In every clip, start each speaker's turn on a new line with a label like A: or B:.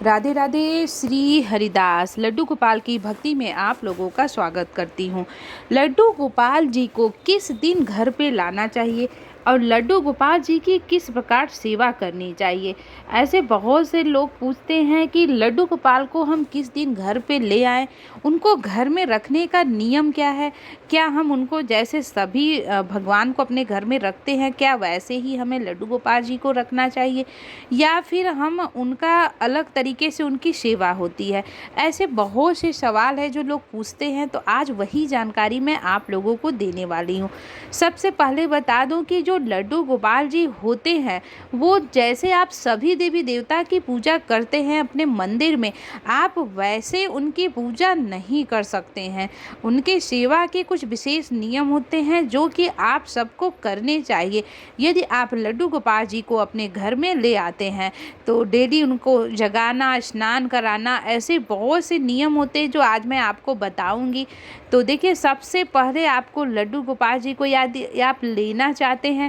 A: राधे राधे। श्री हरिदास लड्डू गोपाल की भक्ति में आप लोगों का स्वागत करती हूँ। लड्डू गोपाल जी को किस दिन घर पे लाना चाहिए और लड्डू गोपाल जी की किस प्रकार सेवा करनी चाहिए, ऐसे बहुत से लोग पूछते हैं कि लड्डू गोपाल को हम किस दिन घर पे ले आएँ, उनको घर में रखने का नियम क्या है, क्या हम उनको जैसे सभी भगवान को अपने घर में रखते हैं क्या वैसे ही हमें लड्डू गोपाल जी को रखना चाहिए या फिर हम उनका अलग तरीके से उनकी सेवा होती है। ऐसे बहुत से सवाल है जो लोग पूछते हैं, तो आज वही जानकारी मैं आप लोगों को देने वाली हूँ। सबसे पहले बता दूं कि जो लड्डू गोपाल जी होते हैं वो जैसे आप सभी देवी देवता की पूजा करते हैं अपने मंदिर में, आप वैसे उनकी पूजा नहीं कर सकते हैं। उनके सेवा के कुछ विशेष नियम होते हैं जो कि आप सबको करने चाहिए। यदि आप लड्डू गोपाल जी को अपने घर में ले आते हैं तो डेली उनको जगाना, स्नान कराना, ऐसे बहुत से नियम होते हैं जो आज मैं आपको बताऊंगी। तो देखिए, सबसे पहले आपको लड्डू गोपाल जी को यदि आप लेना चाहते हैं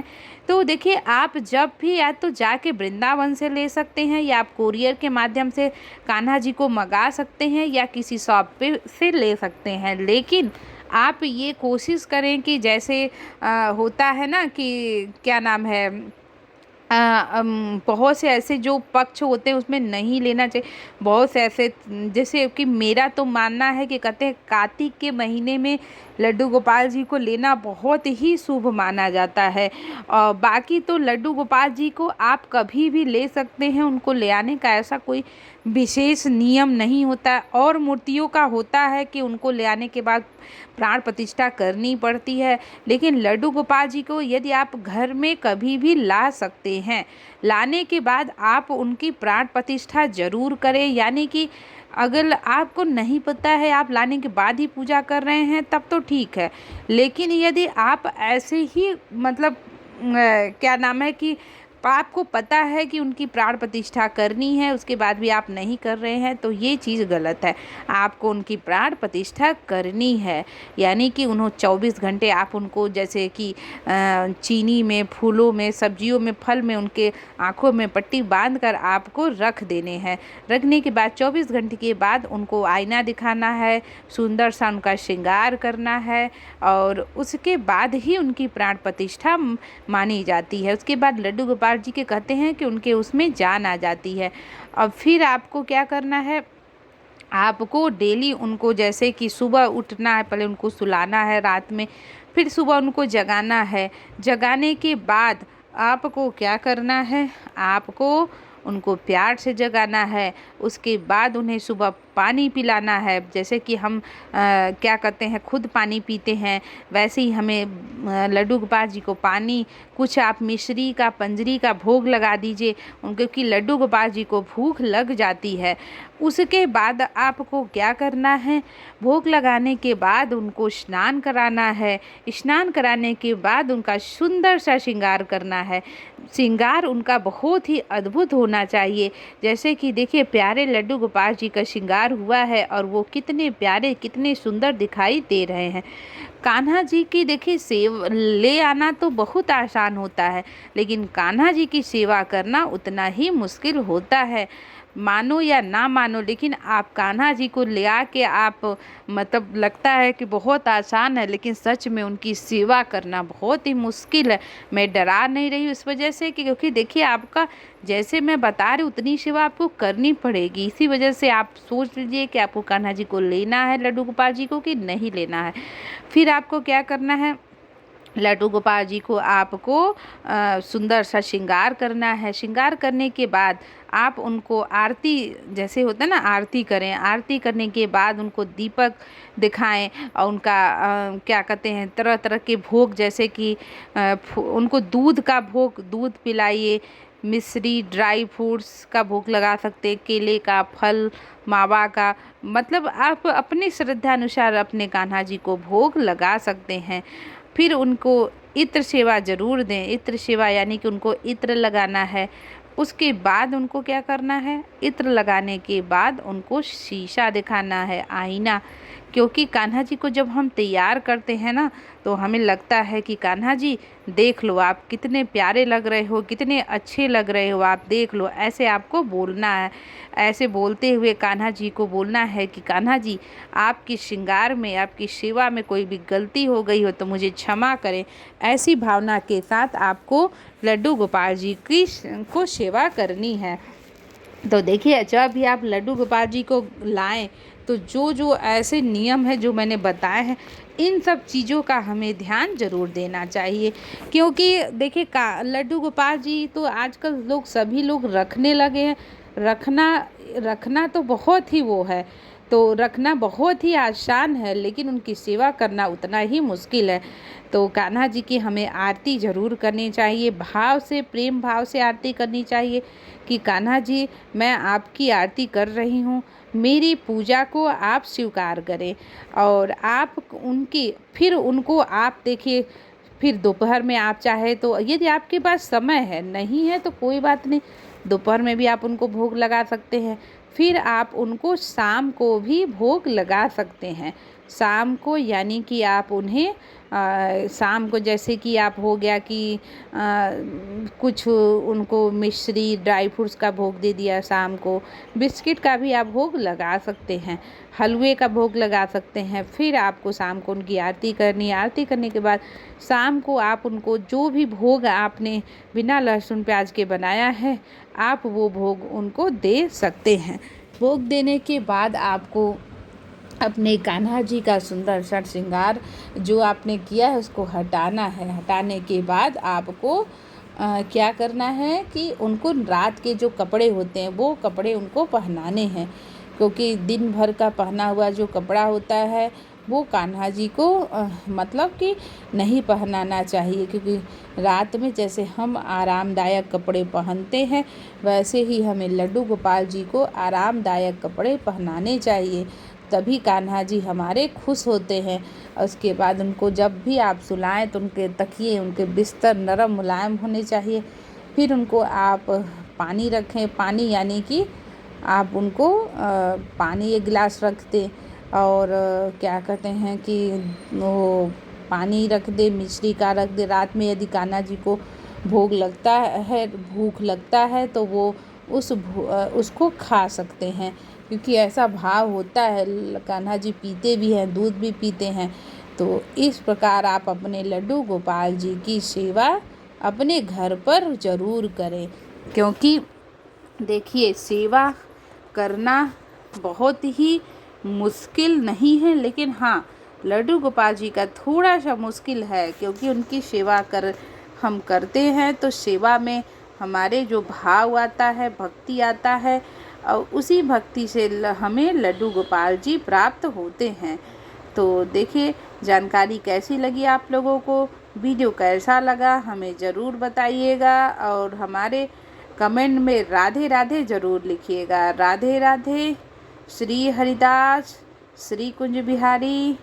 A: तो देखिए, आप जब भी या तो जाके वृंदावन से ले सकते हैं या आप कोरियर के माध्यम से कान्हा जी को मंगा सकते हैं या किसी शॉप पे से ले सकते हैं। लेकिन आप ये कोशिश करें कि जैसे होता है ना कि क्या नाम है, बहुत से ऐसे जो पक्ष होते हैं उसमें नहीं लेना चाहिए। बहुत से ऐसे, जैसे कि मेरा तो मानना है कि कहते हैं कार्तिक के महीने में लड्डू गोपाल जी को लेना बहुत ही शुभ माना जाता है। और बाकी तो लड्डू गोपाल जी को आप कभी भी ले सकते हैं, उनको ले आने का ऐसा कोई विशेष नियम नहीं होता। और मूर्तियों का होता है कि उनको ले आने के बाद प्राण प्रतिष्ठा करनी पड़ती है, लेकिन लड्डू गोपाल जी को यदि आप घर में कभी भी ला सकते हैं, लाने के बाद आप उनकी प्राण प्रतिष्ठा जरूर करें। यानी कि अगर आपको नहीं पता है, आप लाने के बाद ही पूजा कर रहे हैं, तब तो ठीक है। लेकिन यदि आप ऐसे ही मतलब क्या नाम है कि आपको पता है कि उनकी प्राण प्रतिष्ठा करनी है, उसके बाद भी आप नहीं कर रहे हैं, तो ये चीज़ गलत है। आपको उनकी प्राण प्रतिष्ठा करनी है। यानी कि उन्हों 24 घंटे आप उनको जैसे कि चीनी में, फूलों में, सब्जियों में, फल में उनके आँखों में पट्टी बांध कर आपको रख देने हैं। रखने के बाद 24 घंटे के बाद उनको आईना दिखाना है, सुंदर सा उनका श्रृंगार करना है और उसके बाद ही उनकी प्राण प्रतिष्ठा मानी जाती है। उसके बाद लड्डू गोपाल जी के कहते हैं कि उनके उसमें जान आ जाती है। अब फिर आपको क्या करना है, आपको डेली उनको जैसे कि सुबह उठना है, पहले उनको सुलाना है रात में, फिर सुबह उनको जगाना है। जगाने के बाद आपको क्या करना है, आपको उनको प्यार से जगाना है। उसके बाद उन्हें सुबह पानी पिलाना है। जैसे कि हम क्या कहते हैं, खुद पानी पीते हैं, वैसे ही हमें लड्डू गोपाल जी को पानी, कुछ आप मिश्री का, पंजरी का भोग लगा दीजिए उनको, क्योंकि लड्डू गोपाल जी को भूख लग जाती है। उसके बाद आपको क्या करना है, भोग लगाने के बाद उनको स्नान कराना है। स्नान कराने के बाद उनका सुंदर सा श्रृंगार करना है। श्रृंगार उनका बहुत ही अद्भुत होना चाहिए। जैसे कि देखिए, प्यारे लड्डू गोपाल जी का श्रृंगार हुआ है और वो कितने प्यारे, कितने सुंदर दिखाई दे रहे हैं। कान्हा जी की देखिए ले आना तो बहुत आसान होता है, लेकिन कान्हा जी की सेवा करना उतना ही मुश्किल होता है। मानो या ना मानो, लेकिन आप कान्हा जी को ले आके आप मतलब लगता है कि बहुत आसान है, लेकिन सच में उनकी सेवा करना बहुत ही मुश्किल है। मैं डरा नहीं रही इस वजह से कि क्योंकि देखिए, आपका जैसे मैं बता रही उतनी सेवा आपको करनी पड़ेगी। इसी वजह से आप सोच लीजिए कि आपको कान्हा जी को लेना है, लड्डू गोपाल जी को, कि नहीं लेना है। फिर आपको क्या करना है, लड्डू गोपाल जी को आपको सुंदर सा श्रृंगार करना है। श्रृंगार करने के बाद आप उनको आरती, जैसे होता है ना, आरती करें। आरती करने के बाद उनको दीपक दिखाएं और उनका क्या कहते हैं, तरह तरह के भोग, जैसे कि उनको दूध का भोग, दूध पिलाइए। मिश्री, ड्राई फ्रूट्स का भोग लगा सकते, केले का, फल, मावा का, मतलब आप अपनी श्रद्धा अनुसार अपने कान्हा जी को भोग लगा सकते हैं। फिर उनको इत्र सेवा जरूर दें। इत्र सेवा यानी कि उनको इत्र लगाना है। उसके बाद उनको क्या करना है, इत्र लगाने के बाद उनको शीशा दिखाना है, आईना। क्योंकि कान्हा जी को जब हम तैयार करते हैं ना, तो हमें लगता है कि कान्हा जी देख लो, आप कितने प्यारे लग रहे हो, कितने अच्छे लग रहे हो, आप देख लो, ऐसे आपको बोलना है। ऐसे बोलते हुए कान्हा जी को बोलना है कि कान्हा जी, आपकी श्रृंगार में, आपकी सेवा में कोई भी गलती हो गई हो तो मुझे क्षमा करें। ऐसी भावना के साथ आपको लड्डू गोपाल जी की को सेवा करनी है। तो देखिए, जब भी आप लड्डू गोपाल जी को लाएं तो जो जो ऐसे नियम है जो मैंने बताए हैं, इन सब चीज़ों का हमें ध्यान ज़रूर देना चाहिए। क्योंकि देखिए, लड्डू गोपाल जी तो आजकल लोग, सभी लोग रखने लगे हैं। रखना रखना तो बहुत ही वो है, तो रखना बहुत ही आसान है, लेकिन उनकी सेवा करना उतना ही मुश्किल है। तो कान्हा जी की हमें आरती ज़रूर करनी चाहिए, भाव से, प्रेम भाव से आरती करनी चाहिए कि कान्हा जी, मैं आपकी आरती कर रही हूँ, मेरी पूजा को आप स्वीकार करें। और आप उनकी, फिर उनको आप देखिए, फिर दोपहर में आप चाहे तो, यदि आपके पास समय है, नहीं है तो कोई बात नहीं, दोपहर में भी आप उनको भोग लगा सकते हैं। फिर आप उनको शाम को भी भोग लगा सकते हैं। शाम को यानी कि आप उन्हें शाम को, जैसे कि आप हो गया कि कुछ उनको मिश्री, ड्राई फ्रूट्स का भोग दे दिया, शाम को बिस्किट का भी आप भोग लगा सकते हैं, हलवे का भोग लगा सकते हैं। फिर आपको शाम को उनकी आरती करनी है। आरती करने के बाद शाम को आप उनको जो भी भोग आपने बिना लहसुन प्याज के बनाया है, आप वो भोग उनको दे सकते हैं। भोग देने के बाद आपको अपने कान्हा जी का सुंदर सा श्रृंगार जो आपने किया है उसको हटाना है। हटाने के बाद आपको क्या करना है कि उनको रात के जो कपड़े होते हैं वो कपड़े उनको पहनाने हैं, क्योंकि दिन भर का पहना हुआ जो कपड़ा होता है वो कान्हा जी को मतलब कि नहीं पहनाना चाहिए, क्योंकि रात में जैसे हम आरामदायक कपड़े पहनते हैं वैसे ही हमें लड्डू गोपाल जी को आरामदायक कपड़े पहनाने चाहिए, तभी कान्हा जी हमारे खुश होते हैं। और उसके बाद उनको जब भी आप सुलाएं तो उनके तकिए, उनके बिस्तर नरम मुलायम होने चाहिए। फिर उनको आप पानी रखें, पानी यानी कि आप उनको पानी एक गिलास रख दें, और क्या कहते हैं कि वो पानी रख दे, मिश्री का रख दे। रात में यदि कान्हा जी को भोग लगता है, भूख लगता है तो वो उसको खा सकते हैं, क्योंकि ऐसा भाव होता है। कान्हा जी पीते भी हैं, दूध भी पीते हैं। तो इस प्रकार आप अपने लड्डू गोपाल जी की सेवा अपने घर पर ज़रूर करें, क्योंकि देखिए, सेवा करना बहुत ही मुश्किल नहीं है, लेकिन हाँ, लड्डू गोपाल जी का थोड़ा सा मुश्किल है, क्योंकि उनकी सेवा हम करते हैं तो सेवा में हमारे जो भाव आता है, भक्ति आता है, और उसी भक्ति से हमें लड्डू गोपाल जी प्राप्त होते हैं। तो देखिए, जानकारी कैसी लगी आप लोगों को, वीडियो कैसा लगा हमें ज़रूर बताइएगा, और हमारे कमेंट में राधे राधे ज़रूर लिखिएगा। राधे राधे। श्री हरिदास, श्री कुंज बिहारी।